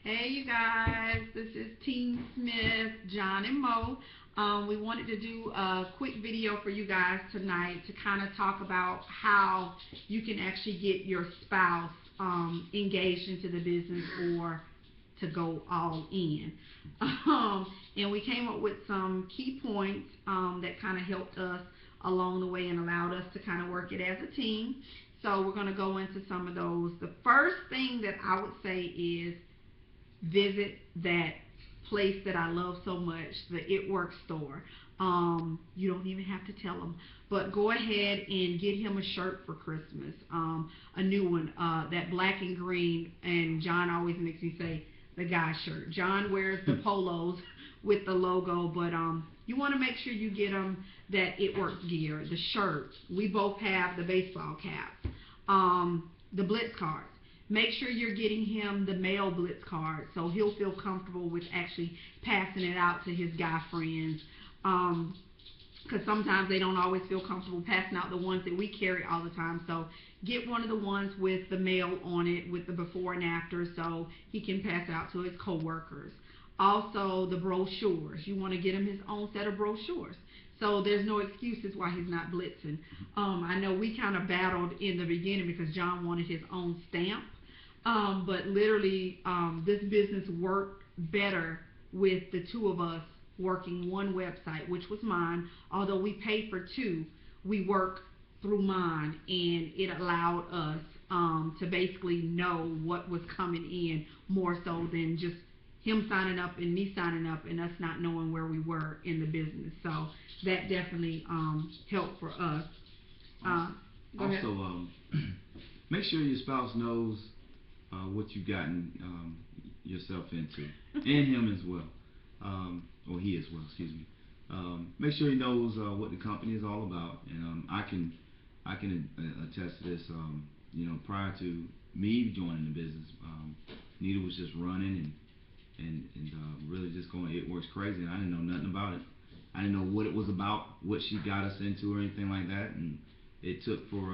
Hey you guys, this is Team Smith, John and Mo. We wanted to do a quick video for you guys tonight to kind of talk about how you can actually get your spouse engaged into the business or to go all in. And we came up with some key points that kind of helped us along the way and allowed us to kind of work it as a team. So we're going to go into some of those. The first thing that I would say is visit that place that I love so much, the It Works store. You don't even have to tell them, but go ahead and get him a shirt for Christmas, a new one, that black and green. And John always makes me say the guy shirt. John wears the polos with the logo, but you want to make sure you get him that It Works gear, the shirts. We both have the baseball caps, the Blitz cards. Make sure you're getting him the male Blitz card so he'll feel comfortable with actually passing it out to his guy friends. Because sometimes they don't always feel comfortable passing out the ones that we carry all the time. So get one of the ones with the male on it with the before and after so he can pass it out to his coworkers. Also, the brochures. You want to get him his own set of brochures. So there's no excuses why he's not blitzing. I know we kind of battled in the beginning because John wanted his own stamp. But literally, this business worked better with the two of us working one website, which was mine. Although we paid for two, we worked through mine, and it allowed us to basically know what was coming in more so than just him signing up and me signing up and us not knowing where we were in the business. So that definitely helped for us. Also, make sure your spouse knows what you've gotten yourself into, and him as well, or he as well, excuse me. Make sure he knows what the company is all about, and I can attest to this. Prior to me joining the business, Nita was just running and really just going. It Works crazy, and I didn't know nothing about it. I didn't know what it was about, what she got us into, or anything like that. And it took for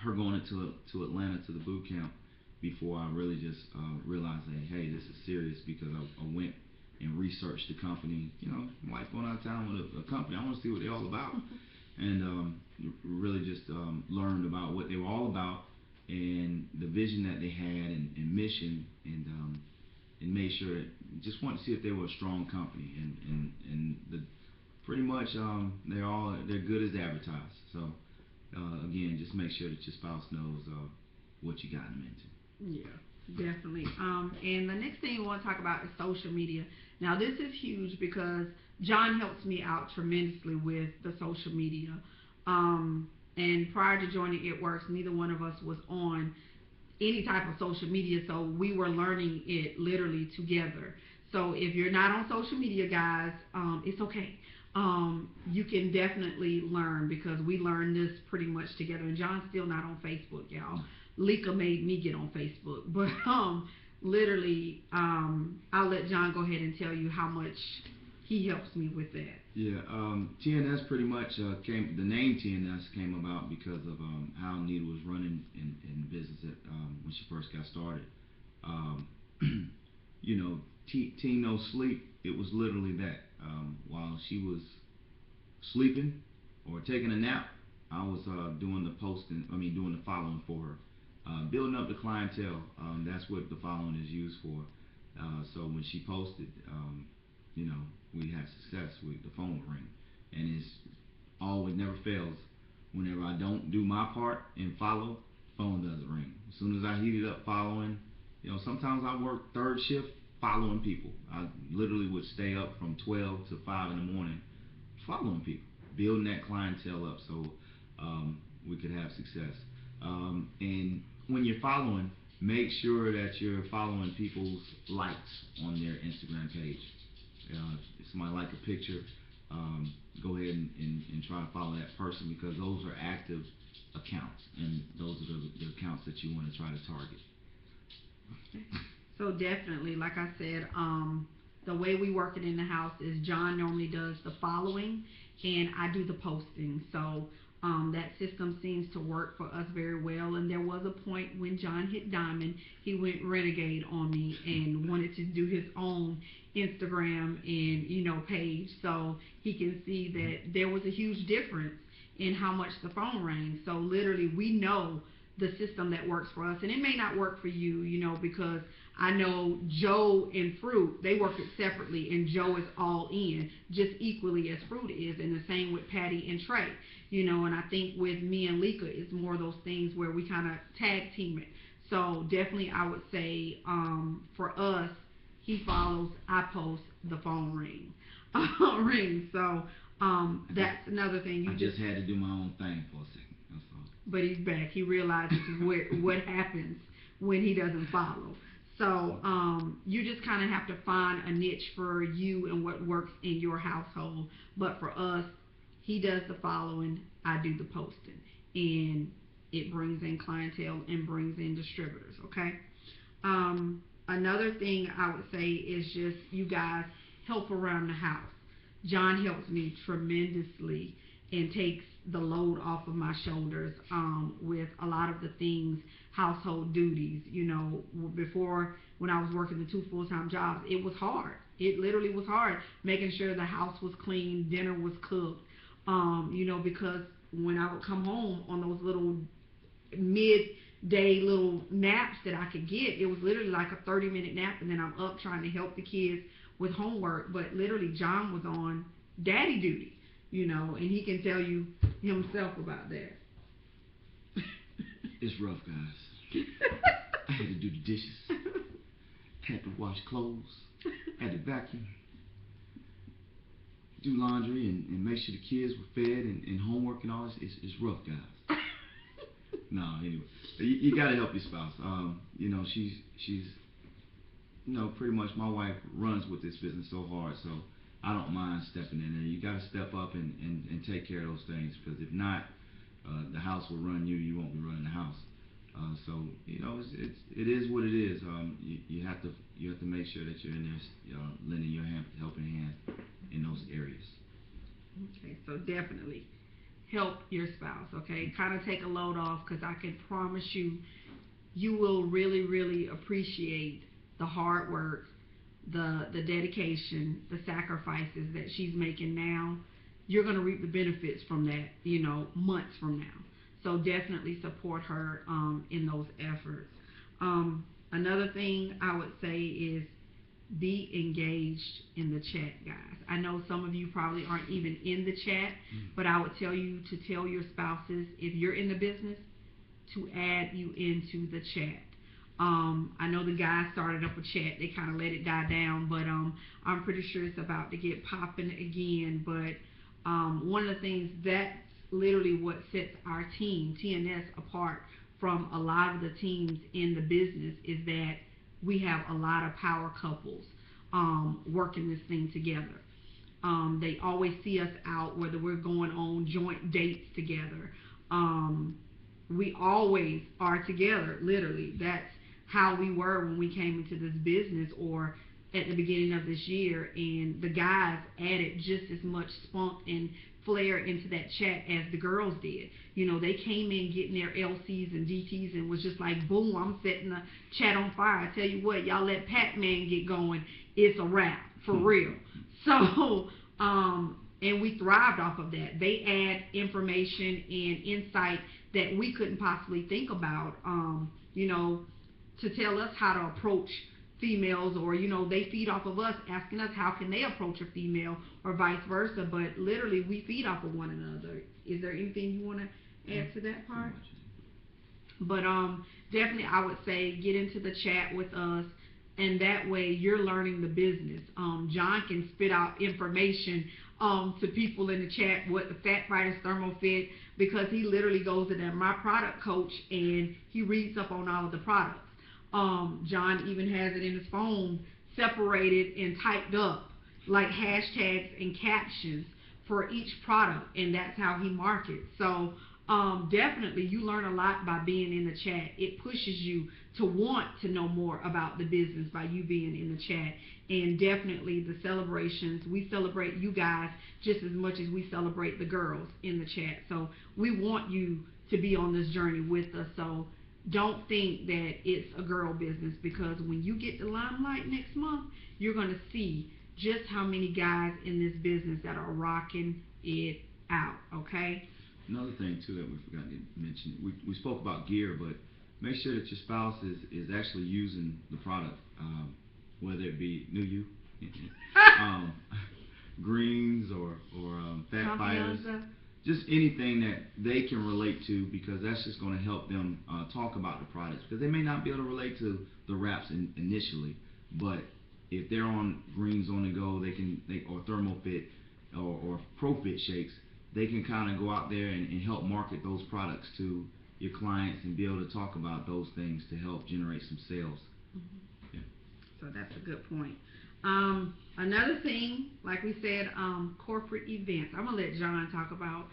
her going to Atlanta to the boot camp before I really just realized that, hey, this is serious, because I went and researched the company. My wife going out of town with a company. I want to see what they're all about. And really just learned about what they were all about and the vision that they had and mission, and made sure, just wanted to see if they were a strong company, and pretty much they're good as advertised. So again, just make sure that your spouse knows what you got them into. Yeah, definitely. And the next thing we want to talk about is social media. Now, this is huge because John helps me out tremendously with the social media. And prior to joining It Works, neither one of us was on any type of social media, so we were learning it literally together. So if you're not on social media, guys, it's okay. You can definitely learn, because we learned this pretty much together. And John's still not on Facebook, y'all. Lika made me get on Facebook, but literally, I'll let John go ahead and tell you how much he helps me with that. Yeah, TNS pretty much the name TNS came about because of how Nita was running in business when she first got started. Teen No Sleep, it was literally that. While she was sleeping or taking a nap, I was doing the following for her. Building up the clientele, that's what the following is used for. So when she posted, we had success. The phone would ring, and it's always, never fails. Whenever I don't do my part and follow, phone doesn't ring. As soon as I heat it up following, sometimes I work third shift following people. I literally would stay up from 12 to 5 in the morning following people, building that clientele up so we could have success. And when you're following, make sure that you're following people's likes on their Instagram page. If somebody like a picture, go ahead and try to follow that person, because those are active accounts, and those are the accounts that you want to try to target. So definitely, like I said, the way we work it in the house is John normally does the following, and I do the posting. So That system seems to work for us very well. And there was a point when John hit diamond, he went renegade on me and wanted to do his own Instagram and page, so he can see that there was a huge difference in how much the phone rang. So literally, we know the system that works for us, and it may not work for you, because I know Joe and Fruit, they work it separately, and Joe is all in, just equally as Fruit is, and the same with Patty and Trey, and I think with me and Lika, it's more of those things where we kind of tag team it. So definitely, I would say, for us, he follows, I post, the phone ring, ring. So that's another thing. I just had to do my own thing for a second. That's all. But he's back. He realizes what happens when he doesn't follow. So you just kind of have to find a niche for you and what works in your household. But for us, he does the following, I do the posting, and it brings in clientele and brings in distributors. Okay. Another thing I would say is just you guys help around the house. John helps me tremendously and takes the load off of my shoulders with a lot of the things, household duties. Before, when I was working the 2 full-time jobs, it was hard. It literally was hard making sure the house was clean, dinner was cooked, because when I would come home on those little midday little naps that I could get, it was literally like a 30-minute nap, and then I'm up trying to help the kids with homework. But literally, John was on daddy duty, and he can tell you himself about that. It's rough, guys. I had to do the dishes, had to wash clothes, had to vacuum, do laundry, and make sure the kids were fed and homework and all this. It's rough, guys. No, anyway, you gotta help your spouse. She's pretty much, my wife runs with this business so hard, so I don't mind stepping in there. You gotta step up and take care of those things, because if not, the house will run you. You won't be running the house. So it is what it is. You have to make sure that you're in there, lending your helping hand in those areas. Okay, so definitely help your spouse. Okay, kind of take a load off, because I can promise you, you will really, really appreciate the hard work, the dedication, the sacrifices that she's making now. You're going to reap the benefits from that, months from now. So definitely support her in those efforts. Another thing I would say is be engaged in the chat, guys. I know some of you probably aren't even in the chat, but I would tell you to tell your spouses, if you're in the business, to add you into the chat. I know the guys started up a chat. They kind of let it die down, but I'm pretty sure it's about to get popping again. But one of the things, that's literally what sets our team, TNS, apart from a lot of the teams in the business, is that we have a lot of power couples working this thing together. They always see us out, whether we're going on joint dates together. We always are together, literally. That's how we were when we came into this business, or at the beginning of this year, and the guys added just as much spunk and flair into that chat as the girls did. They came in getting their LCs and DTs and was just like, boom, I'm setting the chat on fire. I tell you what, y'all let Pac-Man get going, it's a wrap, for real. So, and we thrived off of that. They add information and insight that we couldn't possibly think about, to tell us how to approach females, or they feed off of us, asking us how can they approach a female, or vice versa. But literally, we feed off of one another. Is there anything you want to add to that part? But definitely, I would say get into the chat with us, and that way you're learning the business. John can spit out information to people in the chat, what the Fat Fighters Thermofit, because he literally goes to that My Product Coach and he reads up on all of the products. John even has it in his phone, separated and typed up, like hashtags and captions for each product, and that's how he markets. So definitely you learn a lot by being in the chat. It pushes you to want to know more about the business by you being in the chat. And definitely the celebrations, we celebrate you guys just as much as we celebrate the girls in the chat. So we want you to be on this journey with us. So don't think that it's a girl business, because when you get the limelight next month, you're going to see just how many guys in this business that are rocking it out, okay? Another thing too that we forgot to mention, we spoke about gear, but make sure that your spouse is actually using the product, whether it be greens or fat fighters, just anything that they can relate to, because that's just going to help them talk about the products, because they may not be able to relate to the wraps initially, but if they're on greens on the go, or ThermoFit or ProFit shakes, they can kind of go out there and help market those products to your clients and be able to talk about those things to help generate some sales. Yeah. So that's a good point. Another thing, like we said, corporate events. I'm going to let John talk about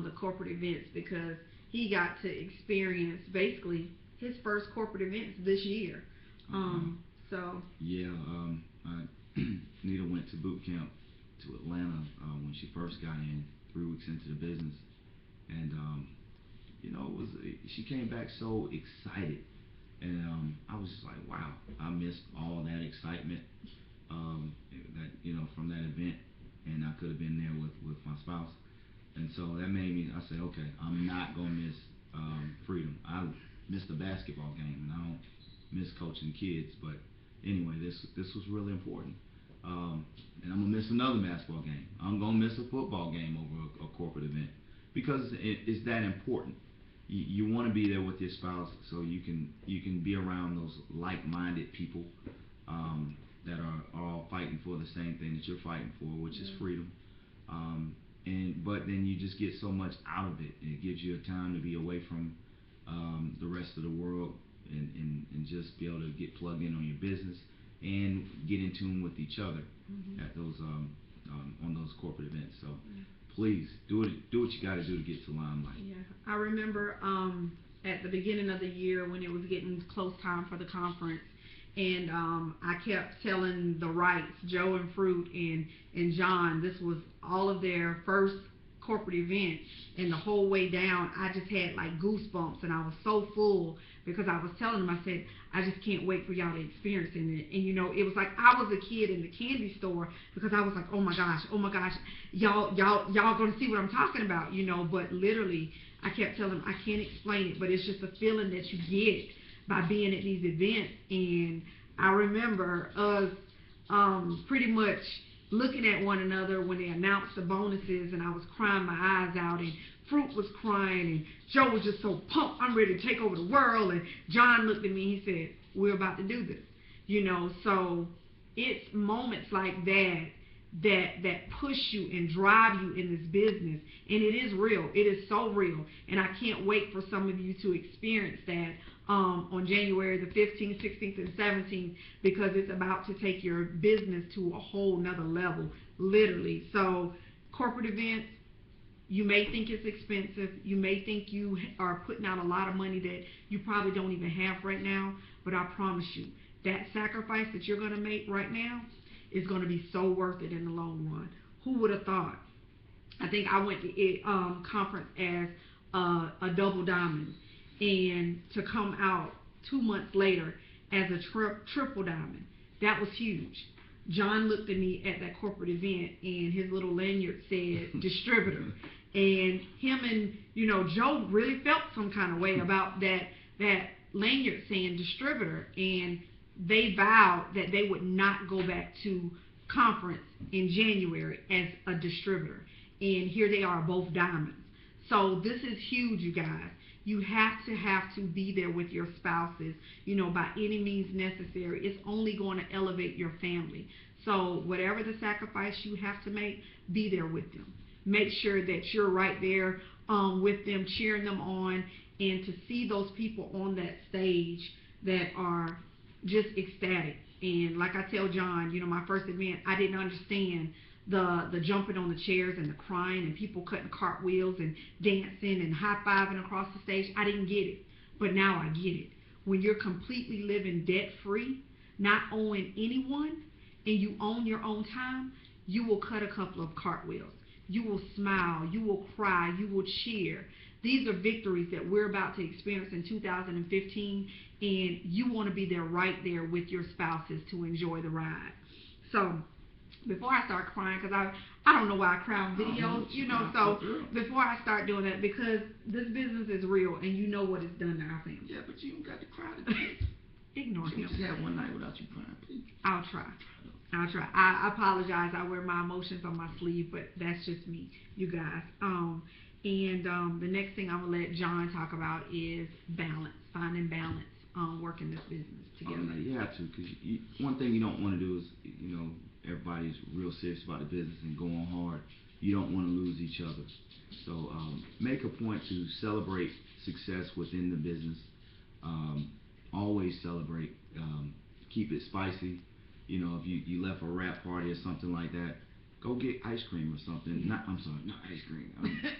the corporate events, because he got to experience basically his first corporate events this year. Yeah, Nita went to boot camp to Atlanta when she first got in, 3 weeks into the business, and she came back so excited, and I was just like, wow, I missed all that excitement from that event, and I could have been there with my spouse, and so that made me. I said, okay, I'm not gonna miss Freedom. I missed the basketball game, and I don't miss coaching kids, but anyway, this was really important. And I'm gonna miss another basketball game. I'm gonna miss a football game over a corporate event, because it's that important. You want to be there with your spouse, so you can be around those like-minded people that are all fighting for the same thing that you're fighting for, which is freedom. But then you just get so much out of it. It gives you a time to be away from the rest of the world, and just be able to get plugged in on your business and get in tune with each other at those on those corporate events. So please do what you got to do to get to limelight. Yeah, I remember at the beginning of the year when it was getting close time for the conference, and I kept telling the Wrights, Joe and Fruit and John, this was all of their first corporate event, and the whole way down I just had like goosebumps, and I was so full, because I was telling them, I said, I just can't wait for y'all to experience it. And it was like I was a kid in the candy store, because I was like, oh my gosh, y'all gonna see what I'm talking about, but literally I kept telling them I can't explain it, but it's just a feeling that you get by being at these events. And I remember us pretty much looking at one another when they announced the bonuses, and I was crying my eyes out, and Fruit was crying, and Joe was just so pumped, I'm ready to take over the world, and John looked at me, he said, we're about to do this, so it's moments like that push you and drive you in this business, and it is real, it is so real, and I can't wait for some of you to experience that on January the 15th, 16th, and 17th, because it's about to take your business to a whole nother level, literally. So corporate events, you may think it's expensive, you may think you are putting out a lot of money that you probably don't even have right now, but I promise you, that sacrifice that you're going to make right now is going to be so worth it in the long run. Who would have thought? I think I went to conference as a double diamond, and to come out 2 months later as a triple diamond, that was huge. John looked at me at that corporate event, and his little lanyard said distributor, and him and Joe really felt some kind of way about that lanyard saying distributor, and they vowed that they would not go back to conference in January as a distributor, and here they are, both diamonds. So this is huge, you guys. You have to be there with your spouses, by any means necessary. It's only going to elevate your family. So whatever the sacrifice you have to make, be there with them. Make sure that you're right there with them, cheering them on, and to see those people on that stage that are just ecstatic. And like I tell John, my first event, I didn't understand the jumping on the chairs and the crying and people cutting cartwheels and dancing and high-fiving across the stage. I didn't get it, but now I get it. When you're completely living debt-free, not owing anyone, and you own your own time, you will cut a couple of cartwheels. You will smile, you will cry, you will cheer. These are victories that we're about to experience in 2015, and you want to be there right there with your spouses to enjoy the ride. So before I start crying, because I don't know why I cry on videos, you know, so before I start doing that, because this business is real and you know what it's done to our family. Yeah, but you don't got to cry today. Ignore him. Just have one night without you crying, please. I'll try. I'll try. I apologize. I wear my emotions on my sleeve, but that's just me, you guys. The next thing I'm gonna let John talk about is balance, finding balance, working this business together. Oh, yeah, you have to, because one thing you don't want to do is, you know, everybody's real serious about the business and going hard. You don't want to lose each other. So make a point to celebrate success within the business. Always celebrate. Keep it spicy. You know, if you left a rap party or something like that, go get ice cream or something. I'm sorry, not ice cream.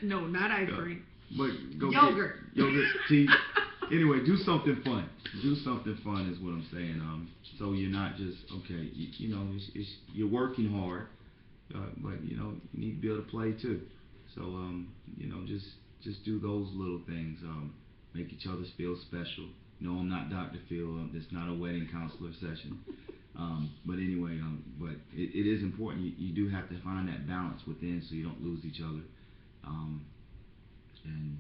No, not ice cream. But go yogurt. Get yogurt, tea. Anyway, do something fun. Do something fun is what I'm saying. So you're not just, okay, you know, you're working hard, but you know, you need to be able to play too. So you know, just do those little things. Make each other feel special. No, I'm not Dr. Phil. It's not a wedding counselor session. But anyway, but it is important. You do have to find that balance within, so you don't lose each other. And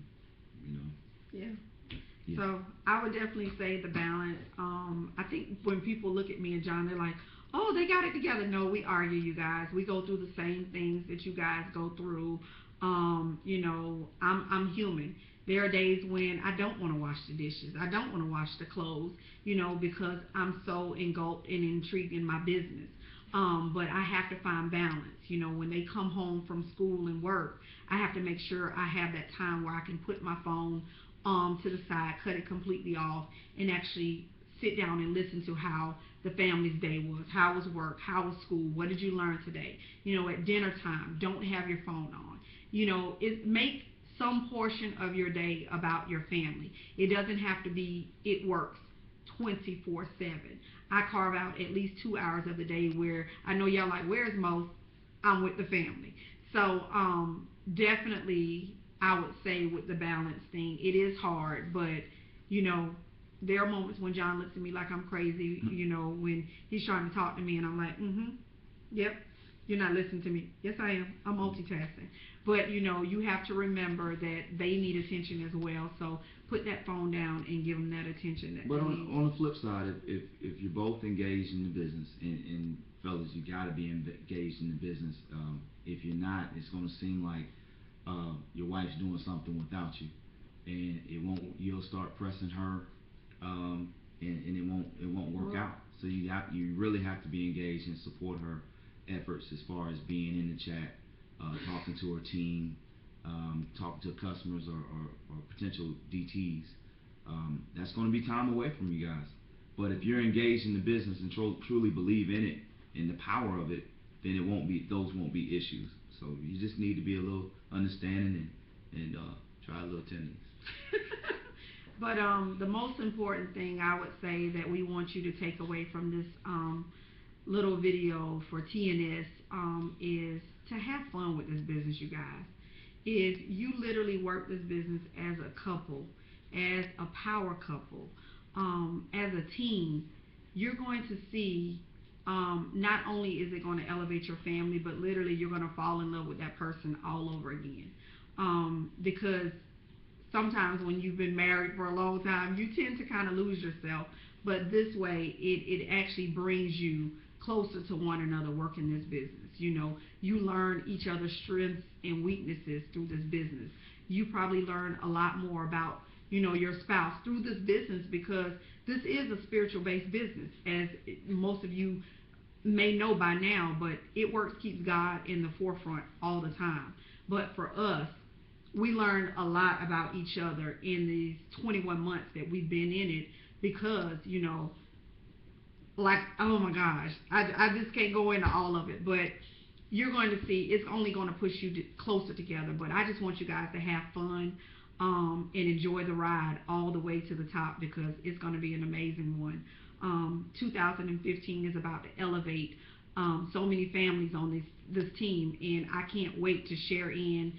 you know. Yeah. So I would definitely say the balance. I think when people look at me and John, they're like, "Oh, they got it together." No, we argue, you guys. We go through the same things that you guys go through. You know, I'm human. There are days when I don't want to wash the dishes. I don't want to wash the clothes, you know, because I'm so engulfed and intrigued in my business. But I have to find balance. You know, when they come home from school and work, I have to make sure I have that time where I can put my phone to the side, cut it completely off, and actually sit down and listen to how the family's day was, how was work, how was school, what did you learn today. You know, at dinner time, don't have your phone on. You know, make some portion of your day about your family. It doesn't have to be, it works 24/7. I carve out at least 2 hours of the day where I know y'all like, where's Mo? I'm with the family. So definitely I would say with the balance thing, it is hard, but you know, there are moments when John looks at me like I'm crazy, you know, when he's trying to talk to me and I'm like, yep, you're not listening to me. Yes, I am. I'm multitasking. But, you know, you have to remember that they need attention as well. So put that phone down and give them that attention. That but on the flip side, if you're both engaged in the business, and fellas, you got to be engaged in the business. If you're not, it's going to seem like your wife's doing something without you, and you'll start pressing her, and it won't work out. So you really have to be engaged and support her efforts as far as being in the chat, talking to her team, talking to customers or potential DTs. That's going to be time away from you guys. But if you're engaged in the business and truly believe in it and the power of it, then those won't be issues. So you just need to be a little understanding and try a little tenderness. But the most important thing I would say that we want you to take away from this little video for TNS is to have fun with this business, you guys. If you literally work this business as a couple, as a power couple, as a team, you're going to see not only is it going to elevate your family, but literally you're going to fall in love with that person all over again. Because sometimes when you've been married for a long time, you tend to kind of lose yourself. But this way, it actually brings you closer to one another working this business. You know, you learn each other's strengths and weaknesses through this business. You probably learn a lot more about, you know, your spouse through this business, because this is a spiritual based business, as most of you may know by now. But It Works keeps God in the forefront all the time. But for us, we learned a lot about each other in these 21 months that we've been in it, because, you know, like, oh my gosh, I just can't go into all of it. But you're going to see it's only going to push you closer together. But I just want you guys to have fun and enjoy the ride all the way to the top, because it's going to be an amazing one. 2015 is about to elevate so many families on this team, and I can't wait to share in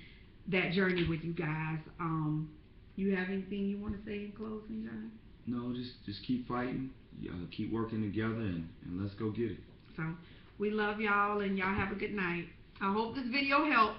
that journey with you guys. You have anything you want to say in closing, John? No, just keep fighting, keep working together, and let's go get it. So we love y'all, and y'all have a good night. I hope this video helped.